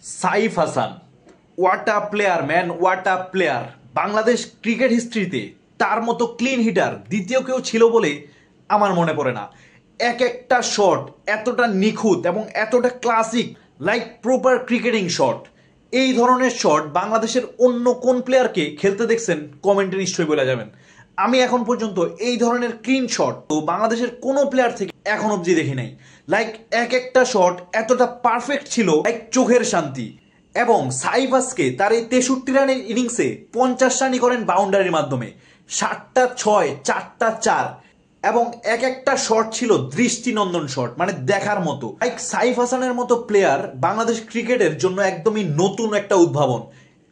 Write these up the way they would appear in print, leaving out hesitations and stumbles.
Saif Hasan, what a player man, what a player. Bangladesh cricket হিস্ট্রিতে তার মতো ক্লিন হিটার দ্বিতীয় কেউ ছিল বলে আমার মনে পড়ে না। এক একটা শট এতটা নিখুঁত এবং এতটা classic, like proper cricketing shot. এই ধরনের শট বাংলাদেশের অন্য কোন প্লেয়ারকে খেলতে দেখছেন কমেন্টে নিশ্চয়ই বলে যাবেন। আমি এখন পর্যন্ত এই ধরনের ক্লিন শট তো বাংলাদেশের কোনো প্লেয়ার থেকে এখন অবধি দেখি নাই। লাইক এক একটা শট এতটা পারফেক্ট ছিল, লাইক চোখের শান্তি। এবং সাইফ আজকে তার এই 63 রানের ইনিংসে 50 রানই করেন বাউন্ডারির মাধ্যমে, 7টা 6, 4টা 4, এবং এক একটা শট ছিল দৃষ্টিনন্দন শট, মানে দেখার মতো। লাইক সাইফ হাসানের মতো প্লেয়ার বাংলাদেশ ক্রিকেটের জন্য একদমই নতুন একটা উদ্ভাবন।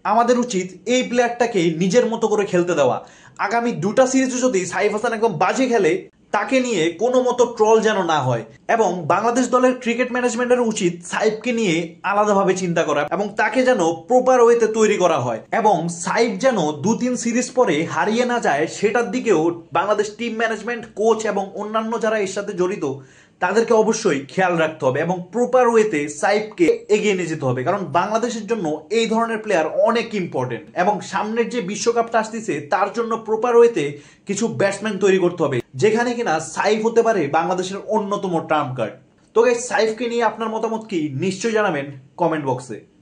আমাদের উচিত এই প্লেয়ারটাকে নিজের মতো করে খেলতে দেওয়া। আগামী দুটা সিরিজে যদি সাইফ হাসান একদম বাজে খেলে, তাকে নিয়ে কোনো মতো ট্রল যেন না হয়। এবং বাংলাদেশ দলের ক্রিকেট ম্যানেজমেন্টের উচিত সাইফকে নিয়ে আলাদাভাবে চিন্তা করা এবং তাকে যেন প্রপার ওয়েতে তৈরি করা হয়, এবং সাইফ যেন 2-3 সিরিজ পরে হারিয়ে না যায় সেটার দিকেও বাংলাদেশ টিম ম্যানেজমেন্ট, কোচ এবং অন্যান্য যারা এর সাথে জড়িত তাদেরকে অবশ্যই খেয়াল রাখতে হবে এবং প্রপার ওয়েতে সাইফকে এগিয়ে নিয়ে যেতে হবে। কারণ বাংলাদেশের জন্য এই ধরনের প্লেয়ার অনেক ইম্পর্টেন্ট, এবং সামনের যে বিশ্বকাপটা আসতেছে তার জন্য প্রপার ওয়েতে কিছু ব্যাটসম্যান তৈরি করতে হবে, যেখানে কিনা সাইফ হতে পারে বাংলাদেশের অন্যতম ট্রাম্প কার্ড। তো গাইস, সাইফকে নিয়ে আপনার মতামত কি নিশ্চয়ই জানাবেন কমেন্ট বক্সে।